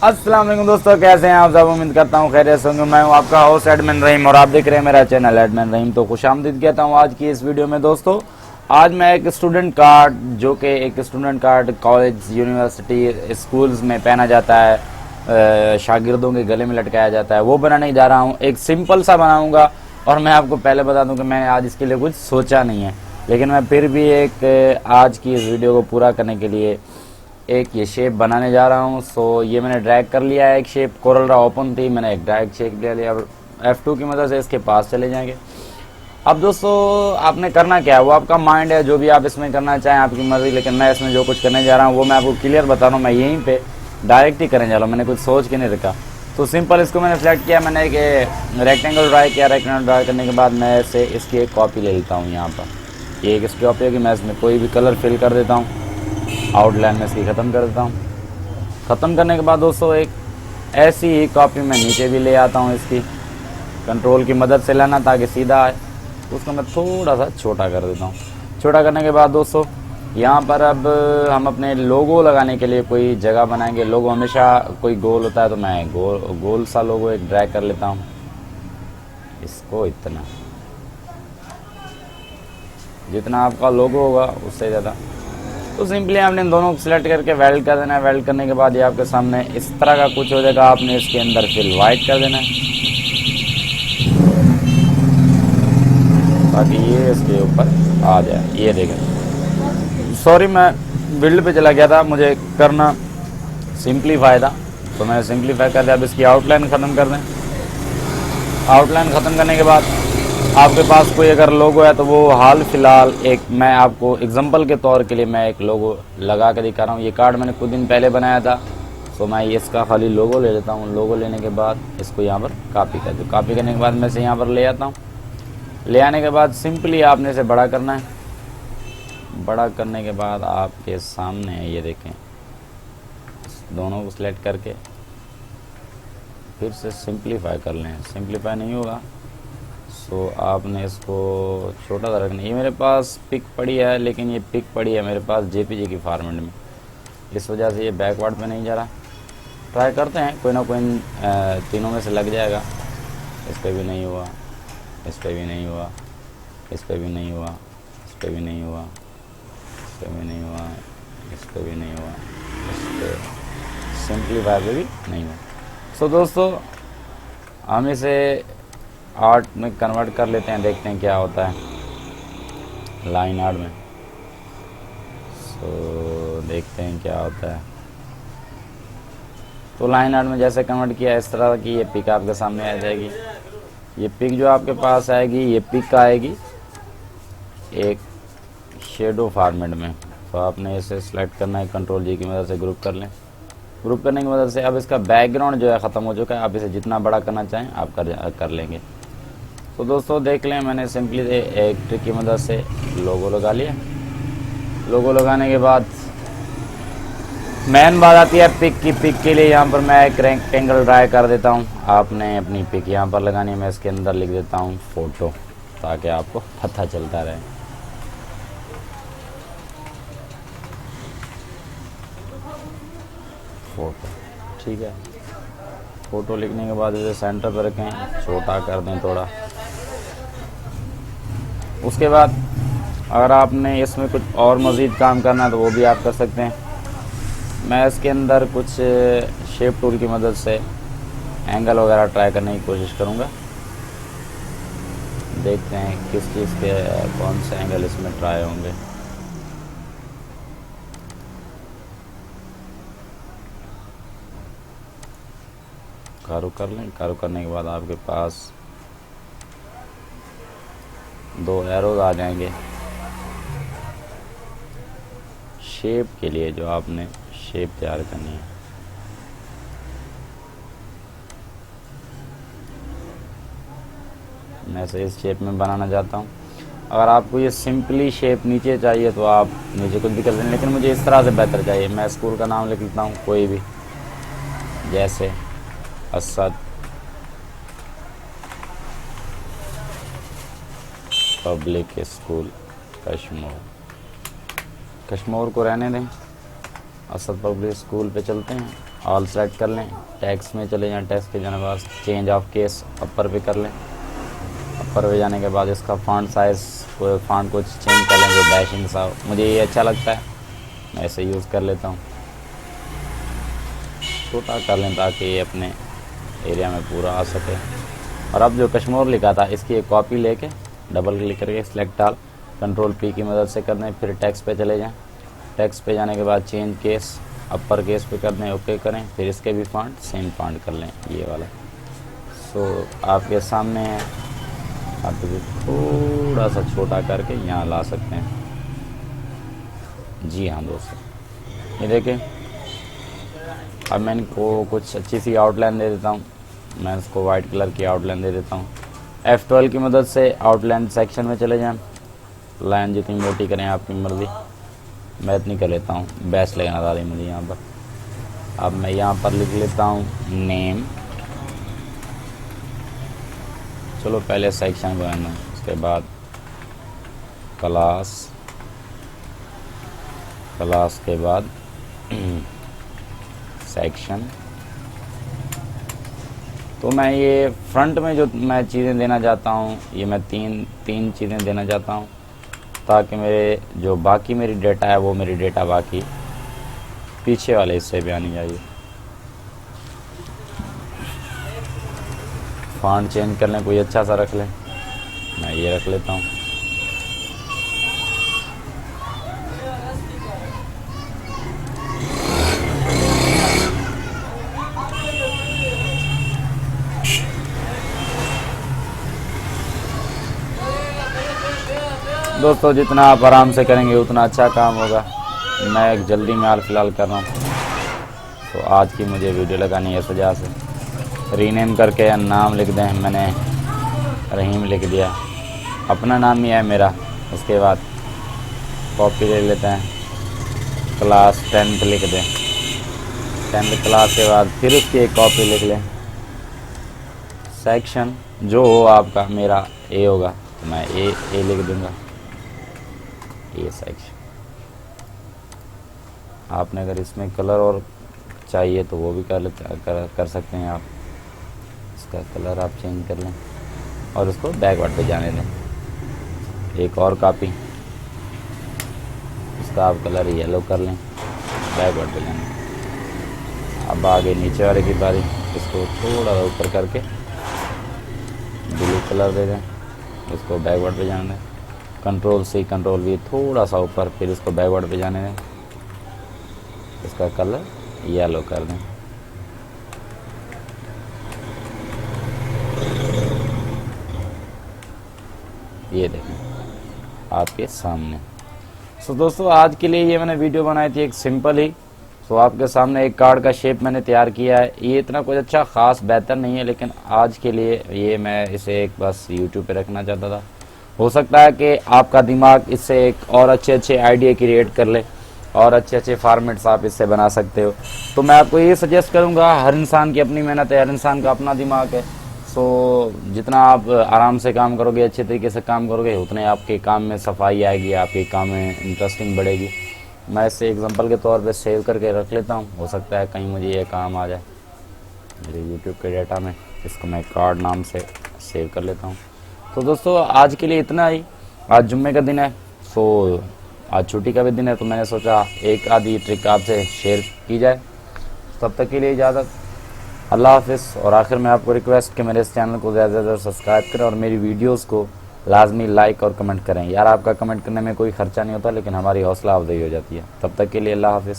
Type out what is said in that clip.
अस्सलाम वालेकुम दोस्तों, कैसे हैं आप सब। उम्मीद करता हूँ खैरियत से होंगे। मैं हूँ आपका होस्ट एडमिन रहीम और आप देख रहे हैं मेरा चैनल एडमिन रहीम। तो खुशामदीद कहता हूँ आज की इस वीडियो में। दोस्तों आज मैं एक स्टूडेंट कार्ड, जो कि एक student card college, university, schools में पहना जाता है, शागिर्दों के गले में लटकाया जाता है, वो बनाने जा रहा हूँ। एक सिंपल सा बनाऊँगा और मैं आपको पहले बता दूँ कि मैंने आज इसके लिए कुछ सोचा नहीं है, लेकिन मैं फिर भी एक आज की इस वीडियो को पूरा करने के लिए एक ये शेप बनाने जा रहा हूँ। सो ये मैंने ड्रैग कर लिया है। एक शेप कोरल ड्रा ओपन थी, मैंने एक ड्रैग शेप ले लिया। F2 की मदद से इसके पास चले जाएंगे। अब दोस्तों आपने करना क्या है, वो आपका माइंड है, जो भी आप इसमें करना चाहें आपकी मर्जी, लेकिन मैं इसमें जो कुछ करने जा रहा हूँ वो मैं आपको क्लियर बता रहा हूँ। मैं यहीं पे डायरेक्ट ही करने जा रहा हूँ, मैंने कुछ सोच के नहीं रखा। तो सिंपल इसको मैंने सेलेक्ट किया, मैंने एक रेक्टेंगल ड्रा किया। रेक्टेंगल ड्रा करने के बाद मैं इसे इसकी एक कॉपी ले लेता हूँ। यहाँ पर ये एक इसकी कॉपी होगी, मैं इसमें कोई भी कलर फिल कर देता हूँ। आउटलाइन में इसकी ख़त्म कर देता हूँ। ख़त्म करने के बाद दोस्तों एक ऐसी ही कॉपी मैं नीचे भी ले आता हूँ, इसकी कंट्रोल की मदद से लाना ताकि सीधा आए। उसको मैं थोड़ा सा छोटा कर देता हूँ। छोटा करने के बाद दोस्तों यहाँ पर अब हम अपने लोगो लगाने के लिए कोई जगह बनाएंगे। लोगो हमेशा कोई गोल होता है, तो मैं गोल सा लोगो एक ड्रैग कर लेता हूँ। इसको इतना, जितना आपका लोगो होगा उससे ज़्यादा। तो सिंपली आपने इन दोनों को सिलेक्ट करके वेल्ड कर देना है। वेल्ड करने के बाद ये आपके सामने इस तरह का कुछ हो जाएगा। आपने इसके अंदर फिल वाइट कर देना है ताकि ये इसके ऊपर आ जाए। ये देखें, सॉरी मैं बिल्ड पे चला गया था, मुझे करना सिंप्लीफाई था, तो मैंने सिंप्लीफाई कर दिया। अब इसकी आउटलाइन ख़त्म कर दें। आउटलाइन ख़त्म करने के बाद आपके पास कोई अगर लोगो है तो वो हाल फिलहाल एक, मैं आपको एग्जांपल के तौर के लिए मैं एक लोगो लगा कर दिखा रहा हूँ। ये कार्ड मैंने कुछ दिन पहले बनाया था, तो मैं इसका खाली लोगो ले लेता हूँ। लोगो लेने के बाद इसको यहाँ पर कॉपी कर दूँ। कॉपी करने के बाद मैं इसे यहाँ पर ले आता हूँ। ले आने के बाद सिंपली आपने इसे बड़ा करना है। बड़ा करने के बाद आपके सामने ये देखें, दोनों को सिलेक्ट करके फिर से सिंप्लीफाई कर लें। सिंप्लीफाई नहीं होगा तो आपने इसको छोटा सा रखना। ये मेरे पास पिक पड़ी है, लेकिन ये पिक पड़ी है मेरे पास JPG की फॉर्मेट में, इस वजह से ये बैकवर्ड पे नहीं जा रहा। ट्राई करते हैं, कोई ना कोई तीनों में से लग जाएगा। इस पर भी नहीं हुआ, इस पर भी नहीं हुआ, इस पर भी नहीं हुआ, इस पर भी नहीं हुआ, इस पर भी नहीं हुआ, इस पर भी नहीं हुआ, इस पर सिंप्लीफाई पे भी नहीं हुआ। सो दोस्तों हम इसे आर्ट में कन्वर्ट कर लेते हैं, देखते हैं क्या होता है लाइन आर्ट में। सो देखते हैं क्या होता है। तो लाइन आर्ट में जैसे कन्वर्ट किया, इस तरह की ये पिक आपके सामने आ जाएगी। ये पिक जो आपके पास आएगी, ये पिक आएगी एक शेडो फॉर्मेट में। तो आपने इसे सेलेक्ट करना है, कंट्रोल G की मदद से ग्रुप कर लें। ग्रुप करने की मदद से अब इसका बैकग्राउंड जो है ख़त्म हो चुका है। आप इसे जितना बड़ा करना चाहें आप कर लेंगे। तो दोस्तों देख लें, मैंने सिंपली एक ट्रिक की मदद से लोगो लगा लिया। लोगो लगाने के बाद मेन बात आती है पिक की। पिक के लिए यहाँ पर मैं एक रेक्टेंगल ड्रा कर देता हूँ। आपने अपनी पिक यहाँ पर लगानी है। मैं इसके अंदर लिख देता हूँ फोटो, ताकि आपको पता चलता रहे। फोटो, ठीक है। फोटो लिखने के बाद इसे सेंटर पर रखें, छोटा कर दें थोड़ा। उसके बाद अगर आपने इसमें कुछ और मज़ीद काम करना है तो वो भी आप कर सकते हैं। मैं इसके अंदर कुछ शेप टूल की मदद से एंगल वगैरह ट्राई करने की कोशिश करूँगा। देखते हैं किस चीज़ के कौन से एंगल इसमें ट्राई होंगे। कारू कर लें। कारू करने के बाद आपके पास दो एरोज आ जाएंगे शेप के लिए, जो आपने शेप तैयार करनी है। मैं इसे इस शेप में बनाना चाहता हूँ। अगर आपको ये सिंपली शेप नीचे चाहिए तो आप नीचे कुछ भी कर दें, लेकिन मुझे इस तरह से बेहतर चाहिए। मैं स्कूल का नाम लिख लेता हूँ कोई भी, जैसे असद पब्लिक स्कूल कश्मीर को रहने दें। असद पब्लिक स्कूल पे चलते हैं ऑल सेलेक्ट कर लें, टेक्स्ट में चले जाएं, टेक्स्ट के जाने के बाद चेंज ऑफ केस अपर पे कर लें। अपर पे जाने के बाद इसका फॉन्ट साइज़ को फॉन्ट को चेंज कर लें जो डैशिंग सा, मुझे ये अच्छा लगता है, मैं ऐसे यूज़ कर लेता हूँ। छोटा कर लें ताकि ये अपने एरिया में पूरा आ सके। और अब जो कश्मीर लिखा था इसकी एक कॉपी लेके डबल क्लिक करके सिलेक्ट ऑल कंट्रोल पी की मदद से कर दें। फिर टेक्स्ट पे चले जाएं, टेक्स्ट पे जाने के बाद चेंज केस अपर केस पे कर दें, ओके करें। फिर इसके भी फॉन्ट सेम फॉन्ट कर लें ये वाला। सो आपके सामने है, आप इसे थोड़ा सा छोटा करके यहाँ ला सकते हैं। जी हाँ दोस्तों, ये देखें। अब मैं इनको कुछ अच्छी सी आउटलाइन दे देता हूँ। मैं इसको वाइट कलर की आउटलाइन दे देता हूँ। F12 की मदद से आउटलाइन सेक्शन में चले जाएं, लाइन जितनी मोटी करें आपकी मर्ज़ी, मैं इतनी कर लेता हूँ, बेस्ट लगना था रही मुझे यहाँ पर। अब मैं यहाँ पर लिख लेता हूँ नेम। चलो पहले सेक्शन को आना, उसके बाद क्लास, क्लास के बाद सेक्शन। तो मैं ये फ्रंट में जो मैं चीज़ें देना चाहता हूँ, ये मैं तीन चीज़ें देना चाहता हूँ ताकि मेरे जो बाकी मेरी डेटा है वो मेरी डेटा बाकी पीछे वाले हिस्से भी आनी चाहिए। फॉन्ट चेंज कर लें, कोई अच्छा सा रख लें, मैं ये रख लेता हूँ। दोस्तों जितना आप आराम से करेंगे उतना अच्छा काम होगा। मैं एक जल्दी में हाल फिलहाल कर रहा हूँ, तो आज की मुझे वीडियो लगानी है इस वजह से। रीनेम करके नाम लिख दें, मैंने रहीम लिख दिया, अपना नाम ही है मेरा। उसके बाद कॉपी ले लेते हैं, क्लास 10th लिख दें, 10th क्लास के बाद फिर उसकी एक कॉपी लिख लें। सेक्शन जो हो आपका, मेरा ए होगा तो मैं ए लिख दूँगा, ये सेक्शन। आपने अगर इसमें कलर और चाहिए तो वो भी कर सकते हैं आप। इसका कलर आप चेंज कर लें और उसको बैकवर्ड पे जाने दें। एक और कॉपी, इसका आप कलर येलो कर लें, बैकवर्ड पे जाने दें। अब आगे नीचे वाले की बारी, इसको थोड़ा ऊपर करके ब्लू कलर दे दें, इसको बैकवर्ड पे जाने दें। कंट्रोल C कंट्रोल V थोड़ा सा ऊपर, फिर इसको बैकवर्ड पे जाने दें, इसका कलर येलो कर दें। ये देखें आपके सामने। सो दोस्तों आज के लिए ये मैंने वीडियो बनाई थी एक सिंपल ही। सो आपके सामने एक कार्ड का शेप मैंने तैयार किया है। ये इतना कुछ अच्छा ख़ास बेहतर नहीं है, लेकिन आज के लिए ये मैं इसे एक बस यूट्यूब पे रखना चाहता था। हो सकता है कि आपका दिमाग इससे एक और अच्छे आइडिया क्रिएट कर ले और अच्छे फॉर्मेट्स आप इससे बना सकते हो। तो मैं आपको ये सजेस्ट करूँगा, हर इंसान की अपनी मेहनत है, हर इंसान का अपना दिमाग है। सो जितना आप आराम से काम करोगे, अच्छे तरीके से काम करोगे, उतने आपके काम में सफाई आएगी, आपके काम में इंटरेस्टिंग बढ़ेगी। मैं इससे एग्जांपल के तौर पे सेव करके रख लेता हूँ, हो सकता है कहीं मुझे ये काम आ जाए मेरे यूट्यूब के डेटा में। इसको मैं कार्ड नाम से सेव कर लेता हूँ। तो दोस्तों आज के लिए इतना ही। आज जुम्मे का दिन है, सो आज छुट्टी का भी दिन है, तो मैंने सोचा एक आधी ट्रिक आपसे शेयर की जाए। तब तक के लिए इजाज़त, अल्लाह हाफिज़। और आखिर में आपको रिक्वेस्ट कि मेरे इस चैनल को ज़्यादा से ज़्यादा सब्सक्राइब करें और मेरी वीडियोस को लाजमी लाइक और कमेंट करें। यार आपका कमेंट करने में कोई ख़र्चा नहीं होता, लेकिन हमारी हौसला अफजाई हो जाती है। तब तक के लिए अल्लाह हाफिज़।